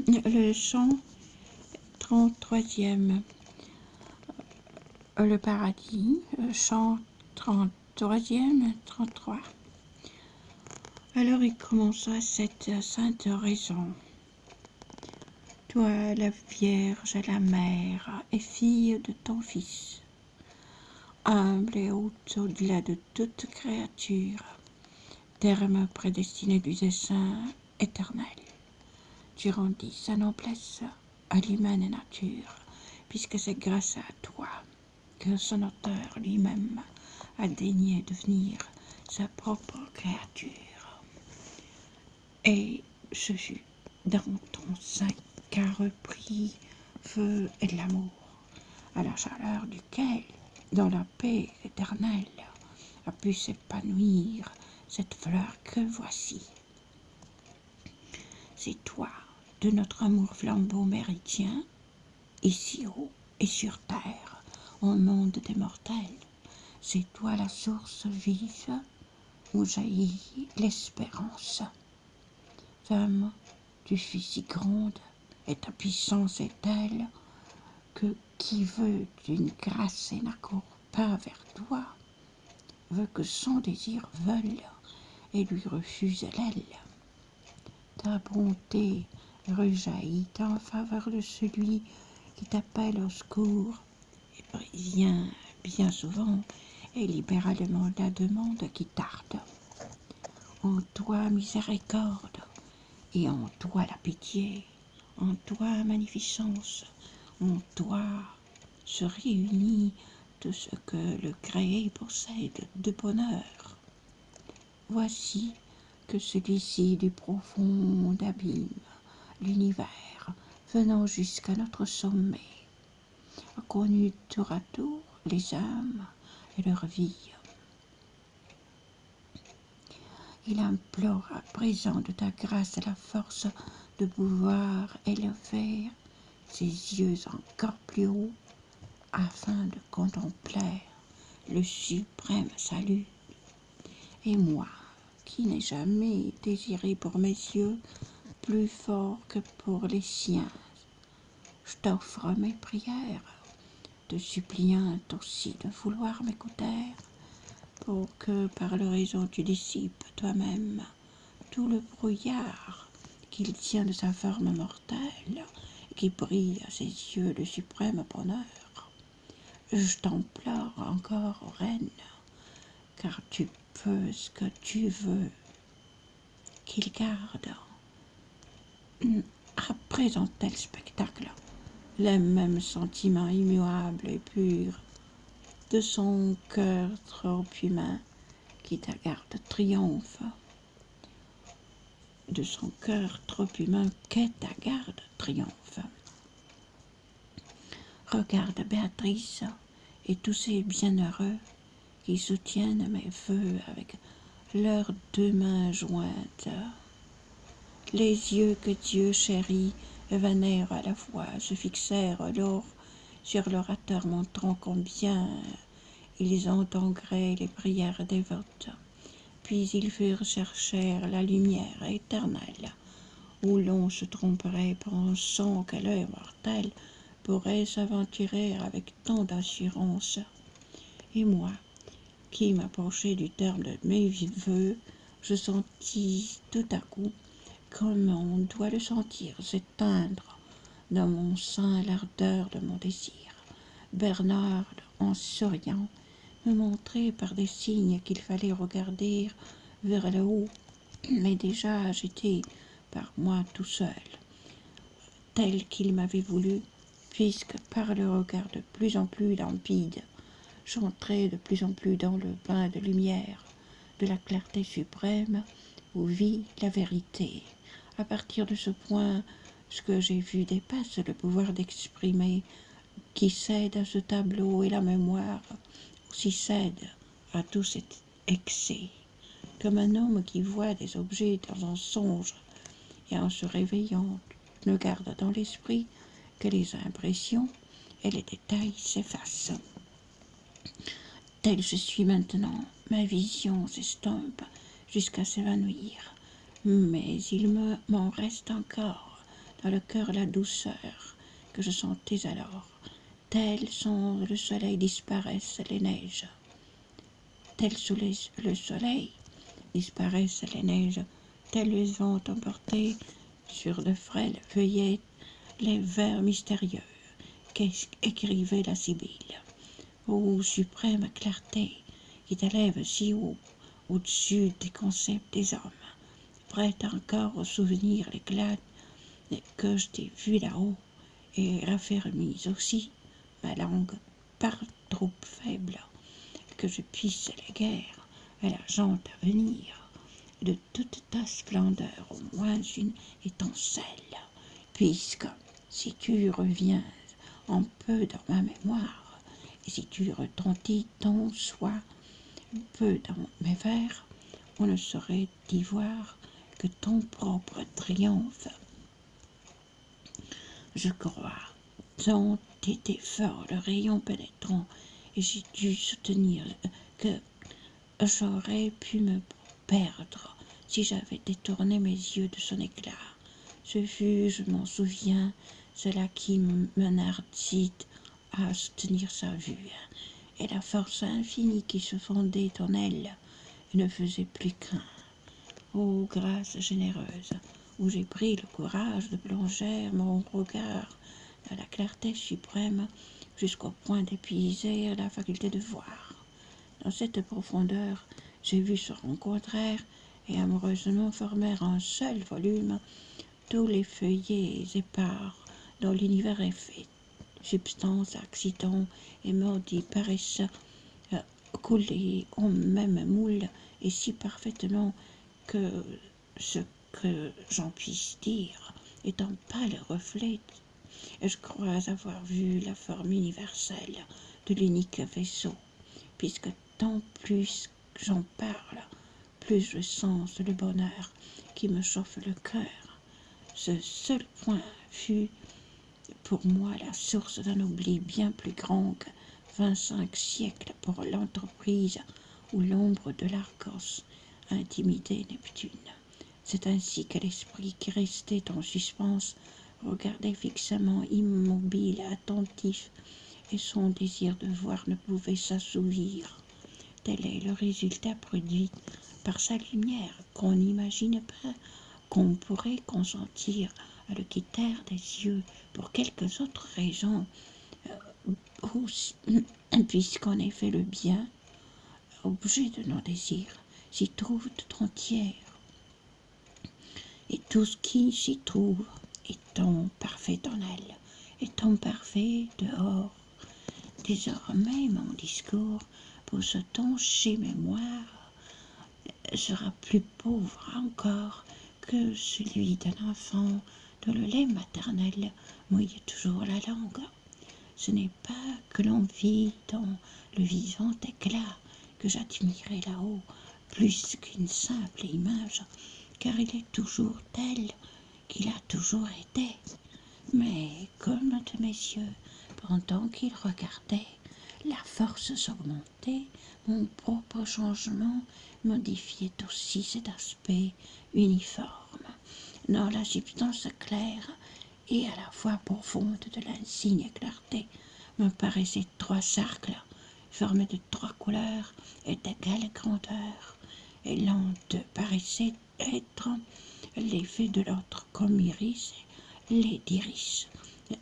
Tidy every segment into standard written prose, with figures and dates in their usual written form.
Le chant 33e, le paradis, le chant 33e, 33. Alors il commença cette sainte raison. Toi, la Vierge, la Mère, et fille de ton Fils, humble et haute au-delà de toute créature, terme prédestiné du dessein éternel, tu rendis sa noblesse à l'humaine nature, puisque c'est grâce à toi que son auteur lui-même a daigné devenir sa propre créature. Et ce fut dans ton sein qu'a repris feu et l'amour, à la chaleur duquel, dans la paix éternelle, a pu s'épanouir cette fleur que voici. C'est toi, de notre amour flambeau méridien, ici haut et sur terre, au monde des mortels. C'est toi la source vive où jaillit l'espérance. Femme, tu fus si grande, et ta puissance est telle, que qui veut d'une grâce et n'accourt pas vers toi, veut que son désir veuille et lui refuse l'aile. Ta bonté rejaillit en faveur de celui qui t'appelle au secours et prévient bien souvent et libéralement la demande qui tarde. En toi miséricorde, et en toi la pitié, en toi magnificence, en toi se réunit tout ce que le créé possède de bonheur. Voici que celui-ci du profond abîme, l'univers, venant jusqu'à notre sommet, a connu tour à tour les âmes et leur vie. Il implore à présent de ta grâce la force de pouvoir élever ses yeux encore plus haut afin de contempler le suprême salut. Et moi, qui n'ai jamais désiré pour mes yeux plus fort que pour les siens, je t'offre mes prières, te suppliant aussi de vouloir m'écouter, pour que par l'horizon tu dissipes toi-même tout le brouillard qu'il tient de sa forme mortelle et qui brille à ses yeux le suprême bonheur. Je t'implore encore, ô reine, car tu peux ce que tu veux, qu'il garde, après un tel spectacle, les mêmes sentiments immuables et purs de son cœur trop humain qui ta garde triomphe, de son cœur trop humain qu'est ta garde triomphe. Regarde Béatrice et tous ces bienheureux qui soutiennent mes vœux avec leurs deux mains jointes. Les yeux que Dieu chérit vanèrent à la fois, se fixèrent alors sur l'orateur, montrant combien ils entendraient les prières dévotes. Puis ils furent chercher la lumière éternelle, où l'on se tromperait pensant que l'œil mortel pourrait s'aventurer avec tant d'assurance. Et moi, qui m'approchais du terme de mes vœux, je sentis tout à coup, comme on doit le sentir, s'éteindre dans mon sein l'ardeur de mon désir. Bernard, en souriant, me montrait par des signes qu'il fallait regarder vers le haut, mais déjà agité par moi tout seul, tel qu'il m'avait voulu, puisque par le regard de plus en plus limpide, j'entrais de plus en plus dans le bain de lumière, de la clarté suprême, où vit la vérité. À partir de ce point, ce que j'ai vu dépasse le pouvoir d'exprimer, qui cède à ce tableau, et la mémoire aussi cède à tout cet excès. Comme un homme qui voit des objets dans un songe, et en se réveillant ne garde dans l'esprit que les impressions et les détails s'effacent. Tel je suis maintenant, ma vision s'estompe jusqu'à s'évanouir, mais il m'en reste encore dans le cœur la douceur que je sentais alors. Tels sans le soleil disparaissent les neiges. Tels sous le soleil disparaissent les neiges. Tels les vents emportés sur de frêles feuillets les vers mystérieux qu'écrivait la Sibylle. Ô suprême clarté qui t'élève si haut au-dessus des concepts des hommes, prête encore au souvenir l'éclat que je t'ai vu là-haut, et raffermis aussi ma langue par trop faible que je puisse la guerre à la jante à venir de toute ta splendeur au moins une étincelle, puisque si tu reviens un peu dans ma mémoire, et si tu retentis ton soi un peu dans mes vers, on ne saurait d'y voir que ton propre triomphe. Je crois, tant était fort le rayon pénétrant, et j'ai dû soutenir que j'aurais pu me perdre si j'avais détourné mes yeux de son éclat. Ce fut, je m'en souviens, cela qui m'enhardit à soutenir sa vue, et la force infinie qui se fondait en elle ne faisait plus qu'un. Ô grâce généreuse, où j'ai pris le courage de plonger mon regard dans la clarté suprême jusqu'au point d'épuiser la faculté de voir. Dans cette profondeur, j'ai vu se rencontrer et amoureusement former un seul volume tous les feuillets épars dont l'univers est fait. Substances, accidents et maudits paraissent couler au même moule et si parfaitement que ce que j'en puisse dire est un pâle reflet, et je crois avoir vu la forme universelle de l'unique vaisseau, puisque tant plus j'en parle, plus je sens le bonheur qui me chauffe le cœur. Ce seul point fut pour moi la source d'un oubli bien plus grand que 25 siècles pour l'entreprise où l'ombre de l'Arcos a intimidé Neptune. C'est ainsi que l'esprit qui restait en suspens regardait fixement, immobile, attentif, et son désir de voir ne pouvait s'assouvir. Tel est le résultat produit par sa lumière qu'on n'imagine pas qu'on pourrait consentir à le quitter des yeux pour quelques autres raisons, puisqu'en effet le bien, objet de nos désirs, s'y trouve tout entière, et tout ce qui s'y trouve étant parfait en elle, étant parfait dehors. Désormais mon discours, pour ce temps chez mémoire, sera plus pauvre encore que celui d'un enfant dont le lait maternel mouille toujours la langue. Ce n'est pas que l'on vit dans le vivant éclat que j'admirais là-haut, plus qu'une simple image, car il est toujours tel qu'il a toujours été. Mais comme de mes yeux, pendant qu'il regardait, la force s'augmentait, mon propre changement modifiait aussi cet aspect uniforme. Dans la substance claire et à la fois profonde de l'insigne clarté me paraissaient 3 cercles formés de 3 couleurs et d'égale grandeur, et l'un d'eux paraissait être l'effet de l'autre comme iris et l'iris,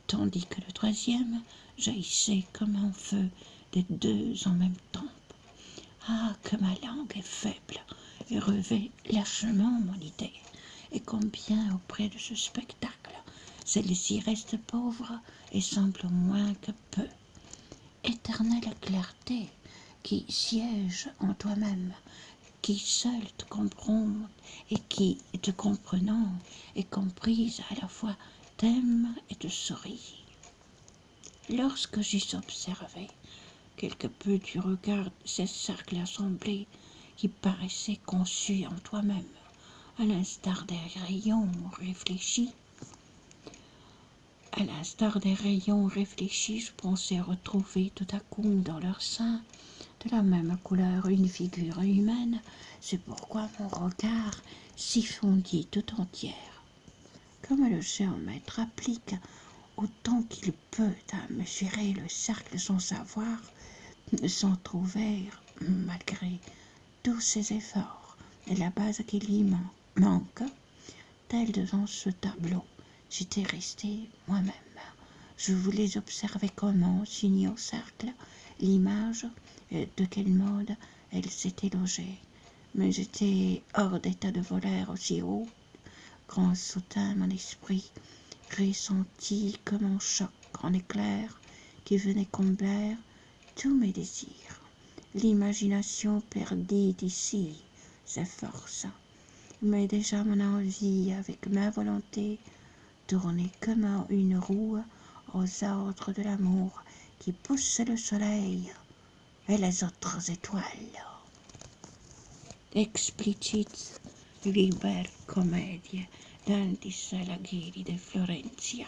tandis que le troisième jaillissait comme un feu des 2 en même temps. Ah, que ma langue est faible et revêt lâchement mon idée, et combien auprès de ce spectacle celle-ci reste pauvre et semble moins que peu. Éternelle clarté qui siège en toi-même, qui seule te comprend et qui, te comprenant et comprise à la fois, t'aime et te sourit. Lorsque j'eus observé quelque peu du regard ces cercles assemblés qui paraissaient conçus en toi-même, à l'instar des rayons réfléchis, je pensais retrouver tout à coup dans leur sein de la même couleur une figure humaine. C'est pourquoi mon regard s'y fondit tout entière. comme le géomètre applique autant qu'il peut à mesurer le cercle sans savoir, sans trouver, malgré tous ses efforts, la base qui lui manque, tel dans ce tableau, j'étais restée moi-même. Je voulais observer comment, signée au cercle, l'image de quel mode elle s'était logée. Mais j'étais hors d'état de voler aussi haut, quand soudain mon esprit ressentit comme un choc en éclair qui venait combler tous mes désirs. L'imagination perdit ici ses forces, mais déjà mon envie avec ma volonté tournait comme une roue aux ordres de l'amour qui pousse le soleil et les autres étoiles. Explicit liber comedie Dantis Alighieri de Florentia.